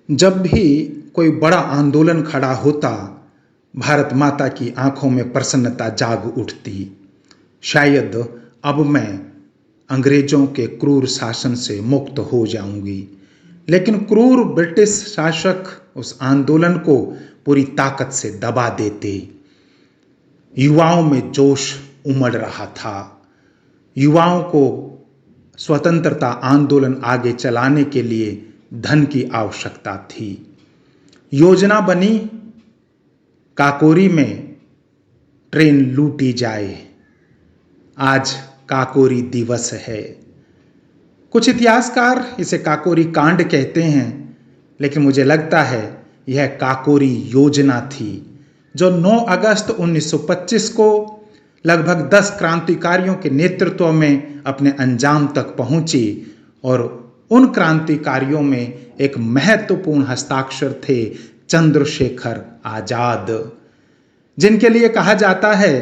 जब भी कोई बड़ा आंदोलन खड़ा होता, भारत माता की आंखों में प्रसन्नता जाग उठती। शायद अब मैं अंग्रेजों के क्रूर शासन से मुक्त हो जाऊंगी। लेकिन क्रूर ब्रिटिश शासक उस आंदोलन को पूरी ताकत से दबा देते। युवाओं में जोश उमड़ रहा था। युवाओं को स्वतंत्रता आंदोलन आगे चलाने के लिए धन की आवश्यकता थी। योजना बनी, काकोरी में ट्रेन लूटी जाए। आज काकोरी दिवस है। कुछ इतिहासकार इसे काकोरी कांड कहते हैं, लेकिन मुझे लगता है यह काकोरी योजना थी जो 9 अगस्त 1925 को लगभग 10 क्रांतिकारियों के नेतृत्व में अपने अंजाम तक पहुंची। और उन क्रांतिकारियों में एक महत्वपूर्ण हस्ताक्षर थे चंद्रशेखर आजाद, जिनके लिए कहा जाता है,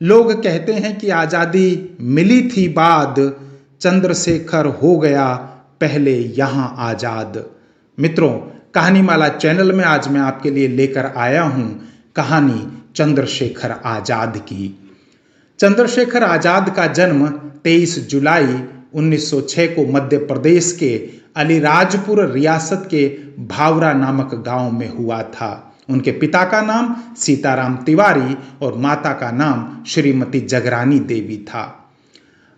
लोग कहते हैं कि आजादी मिली थी बाद, चंद्रशेखर हो गया पहले यहां आजाद। मित्रों, कहानीमाला चैनल में आज मैं आपके लिए लेकर आया हूं कहानी चंद्रशेखर आजाद की। चंद्रशेखर आजाद का जन्म 23 जुलाई 1906 को मध्य प्रदेश के अलीराजपुर रियासत के भावरा नामक गांव में हुआ था। उनके पिता का नाम सीताराम तिवारी और माता का नाम श्रीमती जगरानी देवी था।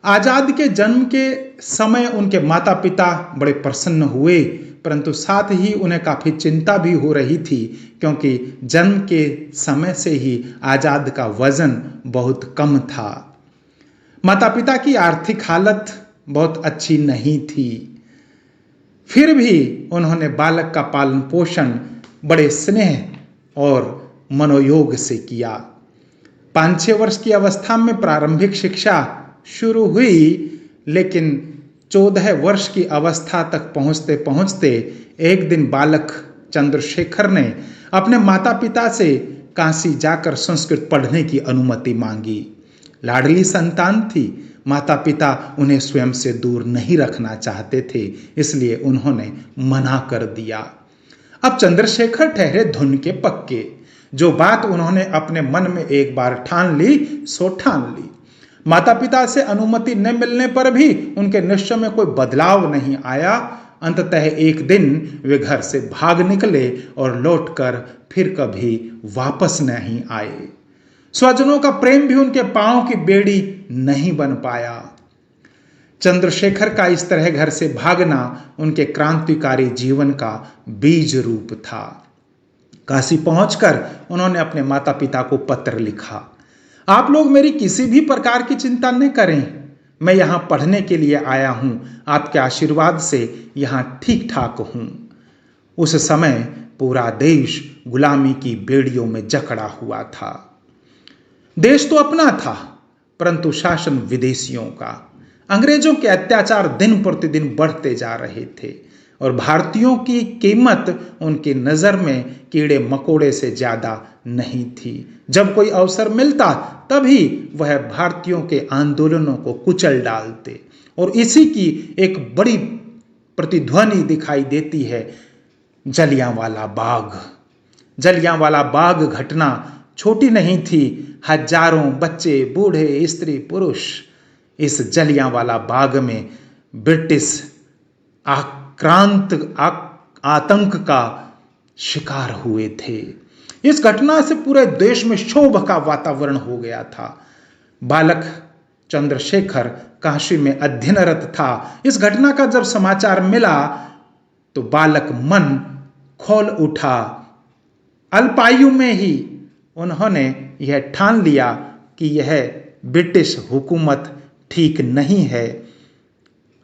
आजाद के जन्म के समय उनके माता पिता बड़े प्रसन्न हुए, परंतु साथ ही उन्हें काफी चिंता भी हो रही थी, क्योंकि जन्म के समय से ही आजाद का वजन बहुत कम था। माता पिता की आर्थिक हालत बहुत अच्छी नहीं थी। फिर भी उन्होंने बालक का पालन पोषण बड़े स्नेह और मनोयोग से किया। 5-6 वर्ष की अवस्था में प्रारंभिक शिक्षा शुरू हुई, लेकिन 14 वर्ष की अवस्था तक पहुंचते पहुंचते एक दिन बालक चंद्रशेखर ने अपने माता पिता से काशी जाकर संस्कृत पढ़ने की अनुमति मांगी। लाडली संतान थी, माता पिता उन्हें स्वयं से दूर नहीं रखना चाहते थे, इसलिए उन्होंने मना कर दिया। अब चंद्रशेखर ठहरे धुन के पक्के। जो बात उन्होंने अपने मन में एक बार ठान ली सो ठान ली। माता पिता से अनुमति न मिलने पर भी उनके निश्चय में कोई बदलाव नहीं आया। अंततः एक दिन वे घर से भाग निकले और लौटकर फिर कभी वापस नहीं आए। स्वजनों का प्रेम भी उनके पांव की बेड़ी नहीं बन पाया। चंद्रशेखर का इस तरह घर से भागना उनके क्रांतिकारी जीवन का बीज रूप था। काशी पहुंचकर उन्होंने अपने माता पिता को पत्र लिखा, आप लोग मेरी किसी भी प्रकार की चिंता न करें, मैं यहाँ पढ़ने के लिए आया हूँ, आपके आशीर्वाद से यहाँ ठीक ठाक हूँ। उस समय पूरा देश गुलामी की बेड़ियों में जकड़ा हुआ था। देश तो अपना था, परंतु शासन विदेशियों का। अंग्रेजों के अत्याचार दिन प्रतिदिन बढ़ते जा रहे थे और भारतीयों की कीमत उनकी नजर में कीड़े मकोड़े से ज्यादा नहीं थी। जब कोई अवसर मिलता तभी वह भारतीयों के आंदोलनों को कुचल डालते, और इसी की एक बड़ी प्रतिध्वनि दिखाई देती है जलियांवाला बाग। जलियांवाला बाग घटना छोटी नहीं थी। हजारों बच्चे, बूढ़े, स्त्री, पुरुष इस जलियांवाला बाग में ब्रिटिश आतंक का शिकार हुए थे। इस घटना से पूरे देश में क्षोभ का वातावरण हो गया था। बालक चंद्रशेखर काशी में अध्ययनरत था। इस घटना का जब समाचार मिला तो बालक मन खोल उठा। अल्पायु में ही उन्होंने यह ठान लिया कि यह ब्रिटिश हुकूमत ठीक नहीं है,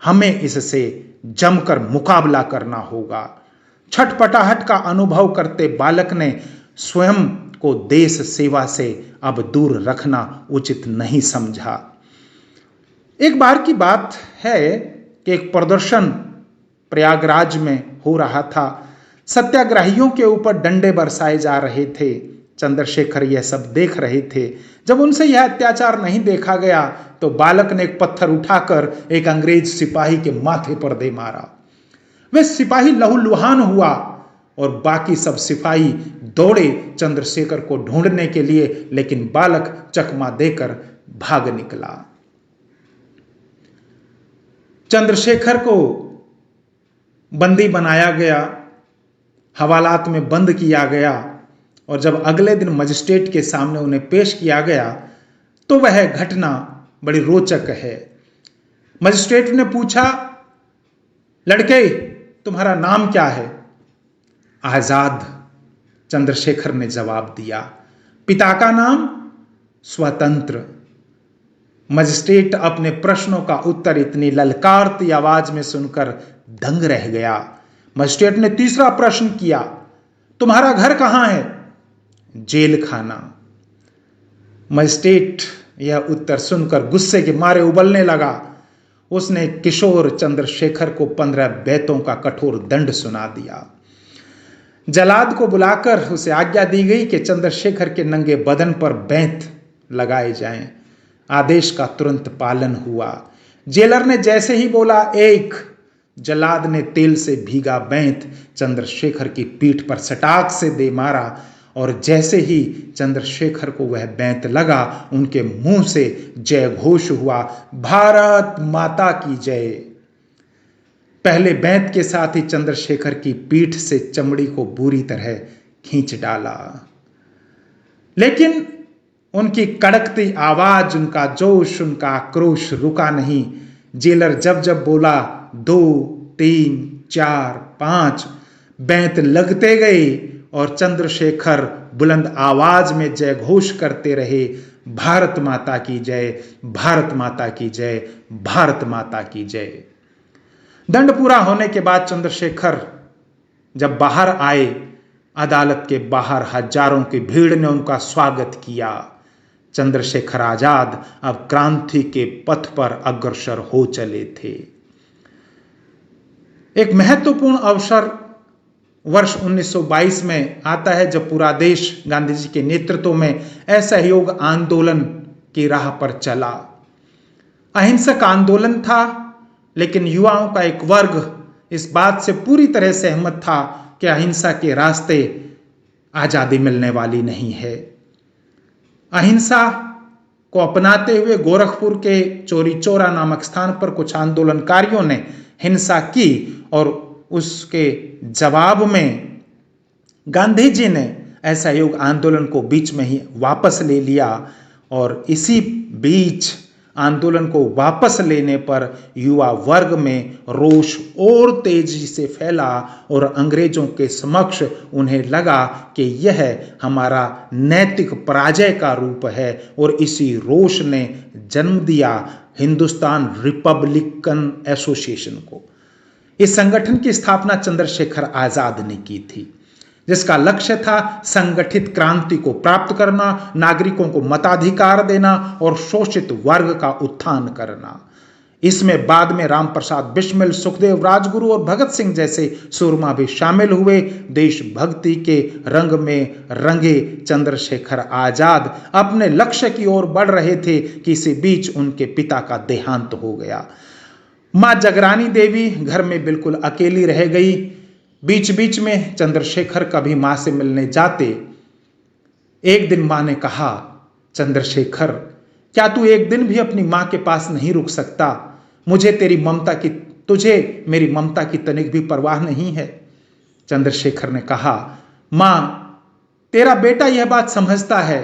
हमें इससे जमकर मुकाबला करना होगा। छटपटाहट का अनुभव करते बालक ने स्वयं को देश सेवा से अब दूर रखना उचित नहीं समझा। एक बार की बात है कि एक प्रदर्शन प्रयागराज में हो रहा था। सत्याग्रहियों के ऊपर डंडे बरसाए जा रहे थे। चंद्रशेखर यह सब देख रहे थे। जब उनसे यह अत्याचार नहीं देखा गया तो बालक ने एक पत्थर उठाकर एक अंग्रेज सिपाही के माथे पर दे मारा। वह सिपाही लहूलुहान हुआ। और बाकी सब सिपाही दौड़े चंद्रशेखर को ढूंढने के लिए, लेकिन बालक चकमा देकर भाग निकला। चंद्रशेखर को बंदी बनाया गया, हवालात में बंद किया गया और जब अगले दिन मजिस्ट्रेट के सामने उन्हें पेश किया गया तो वह घटना बड़ी रोचक है। मजिस्ट्रेट ने पूछा, लड़के तुम्हारा नाम क्या है? आजाद, चंद्रशेखर ने जवाब दिया। पिता का नाम? स्वतंत्र। मजिस्ट्रेट अपने प्रश्नों का उत्तर इतनी ललकारती आवाज में सुनकर दंग रह गया। मजिस्ट्रेट ने तीसरा प्रश्न किया, तुम्हारा घर कहां है? जेल खाना। मजिस्ट्रेट यह उत्तर सुनकर गुस्से के मारे उबलने लगा। उसने किशोर चंद्रशेखर को 15 बेतों का कठोर दंड सुना दिया। जलाद को बुलाकर उसे आज्ञा दी गई कि चंद्रशेखर के नंगे बदन पर बेंत लगाए जाएं। आदेश का तुरंत पालन हुआ। जेलर ने जैसे ही बोला एक, जलाद ने तेल से भीगा बेंत चंद्रशेखर की पीठ पर सटाक से दे मारा और जैसे ही चंद्रशेखर को वह बेंत लगा, उनके मुंह से जय घोष हुआ, भारत माता की जय। पहले बेंत के साथ ही चंद्रशेखर की पीठ से चमड़ी को बुरी तरह खींच डाला, लेकिन उनकी कड़कती आवाज, उनका जोश, उनका आक्रोश रुका नहीं। जेलर जब जब बोला 2, 3, 4, 5, बेंत लगते गए और चंद्रशेखर बुलंद आवाज में जय घोष करते रहे, भारत माता की जय, भारत माता की जय, भारत माता की जय। दंड पूरा होने के बाद चंद्रशेखर जब बाहर आए, अदालत के बाहर हजारों की भीड़ ने उनका स्वागत किया। चंद्रशेखर आजाद अब क्रांति के पथ पर अग्रसर हो चले थे। एक महत्वपूर्ण अवसर वर्ष 1922 में आता है जब पूरा देश गांधी जी के नेतृत्व में असहयोग आंदोलन की राह पर चला। अहिंसक आंदोलन था, लेकिन युवाओं का एक वर्ग इस बात से पूरी तरह सहमत था कि अहिंसा के रास्ते आजादी मिलने वाली नहीं है। अहिंसा को अपनाते हुए गोरखपुर के चोरी चौरा नामक स्थान पर कुछ आंदोलनकारियों ने हिंसा की और उसके जवाब में गांधी जी ने असहयोग आंदोलन को बीच में ही वापस ले लिया और इसी बीच आंदोलन को वापस लेने पर युवा वर्ग में रोष और तेजी से फैला और अंग्रेजों के समक्ष उन्हें लगा कि यह हमारा नैतिक पराजय का रूप है और इसी रोष ने जन्म दिया हिंदुस्तान रिपब्लिकन एसोसिएशन को। इस संगठन की स्थापना चंद्रशेखर आजाद ने की थी, जिसका लक्ष्य था संगठित क्रांति को प्राप्त करना, नागरिकों को मताधिकार देना और शोषित वर्ग का उत्थान करना। इसमें बाद में राम प्रसाद बिस्मिल, सुखदेव राजगुरु और भगत सिंह जैसे सूरमा भी शामिल हुए। देशभक्ति के रंग में रंगे चंद्रशेखर आजाद अपने लक्ष्य की ओर बढ़ रहे थे कि इसी बीच उनके पिता का देहांत हो गया। मां जगरानी देवी घर में बिल्कुल अकेली रह गई। बीच बीच में चंद्रशेखर कभी मां से मिलने जाते। एक दिन मां ने कहा, चंद्रशेखर, क्या तू एक दिन भी अपनी मां के पास नहीं रुक सकता? तुझे मेरी ममता की तनिक भी परवाह नहीं है। चंद्रशेखर ने कहा, मां, तेरा बेटा यह बात समझता है,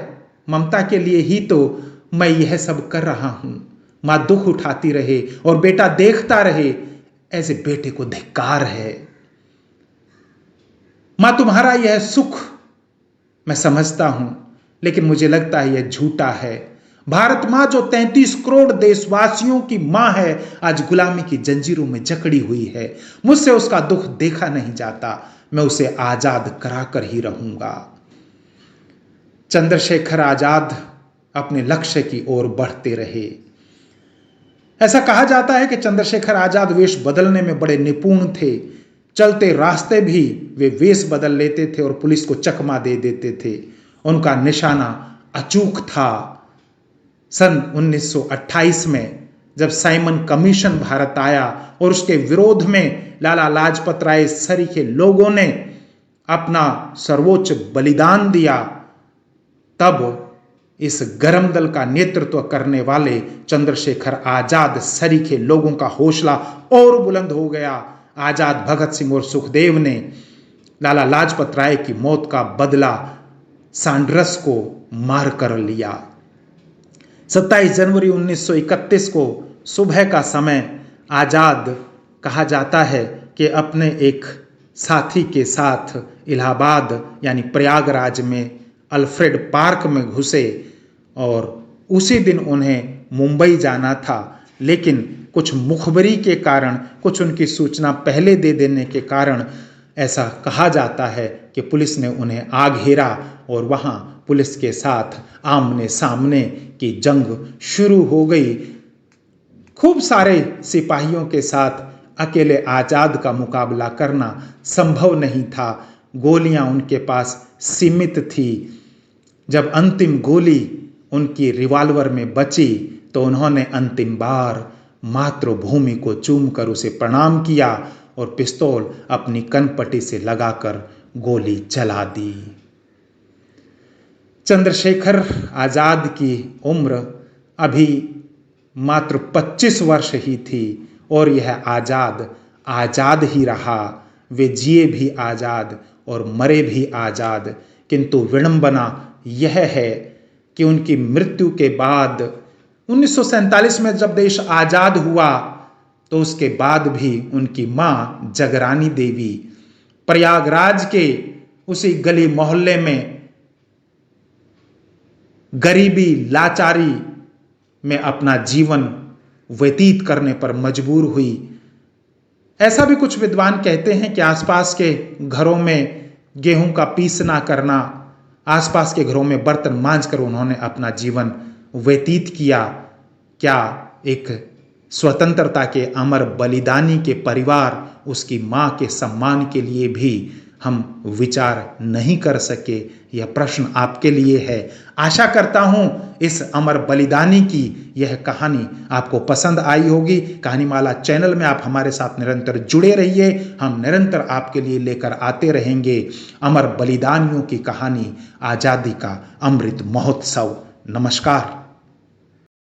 ममता के लिए ही तो मैं यह सब कर रहा हूं। मां दुख उठाती रहे और बेटा देखता रहे, ऐसे बेटे को धिक्कार है। मां, तुम्हारा यह सुख मैं समझता हूं, लेकिन मुझे लगता है यह झूठा है। भारत मां जो 33 करोड़ देशवासियों की मां है, आज गुलामी की जंजीरों में जकड़ी हुई है। मुझसे उसका दुख देखा नहीं जाता। मैं उसे आजाद कराकर ही रहूंगा। चंद्रशेखर आजाद अपने लक्ष्य की ओर बढ़ते रहे। ऐसा कहा जाता है कि चंद्रशेखर आजाद वेश बदलने में बड़े निपुण थे। चलते रास्ते भी वे वेश बदल लेते थे और पुलिस को चकमा दे देते थे। उनका निशाना अचूक था। सन 1928 में जब साइमन कमीशन भारत आया और उसके विरोध में लाला लाजपत राय सरीखे लोगों ने अपना सर्वोच्च बलिदान दिया, तब इस गरम दल का नेतृत्व करने वाले चंद्रशेखर आजाद सरीखे लोगों का हौसला और बुलंद हो गया। आजाद भगत सिंह और सुखदेव ने लाला लाजपत राय की मौत का बदला सांड्रस को मार कर लिया। 27 जनवरी 1931 को सुबह का समय आजाद कहा जाता है कि अपने एक साथी के साथ इलाहाबाद यानी प्रयागराज में अल्फ्रेड पार्क में घुसे और उसी दिन उन्हें मुंबई जाना था, लेकिन कुछ मुखबरी के कारण, कुछ उनकी सूचना पहले दे देने के कारण ऐसा कहा जाता है कि पुलिस ने उन्हें आ घेरा और वहाँ पुलिस के साथ आमने सामने की जंग शुरू हो गई। खूब सारे सिपाहियों के साथ अकेले आजाद का मुकाबला करना संभव नहीं था। गोलियां उनके पास सीमित थी। जब अंतिम गोली उनकी रिवॉल्वर में बची तो उन्होंने अंतिम बार मातृभूमि को चूमकर उसे प्रणाम किया और पिस्तौल अपनी कनपट्टी से लगाकर गोली चला दी। चंद्रशेखर आजाद की उम्र अभी मात्र 25 वर्ष ही थी और यह आजाद ही रहा। वे जिए भी आजाद और मरे भी आजाद। किंतु विडंबना यह है कि उनकी मृत्यु के बाद 1947 में जब देश आजाद हुआ तो उसके बाद भी उनकी मां जगरानी देवी प्रयागराज के उसी गली मोहल्ले में गरीबी लाचारी में अपना जीवन व्यतीत करने पर मजबूर हुई। ऐसा भी कुछ विद्वान कहते हैं कि आसपास के घरों में गेहूं का पीसना करना, आसपास के घरों में बर्तन मांजकर उन्होंने अपना जीवन व्यतीत किया। क्या एक स्वतंत्रता के अमर बलिदानी के परिवार, उसकी मां के सम्मान के लिए भी हम विचार नहीं कर सके? यह प्रश्न आपके लिए है। आशा करता हूं इस अमर बलिदानी की यह कहानी आपको पसंद आई होगी। कहानीमाला चैनल में आप हमारे साथ निरंतर जुड़े रहिए। हम निरंतर आपके लिए लेकर आते रहेंगे अमर बलिदानियों की कहानी, आजादी का अमृत महोत्सव। नमस्कार।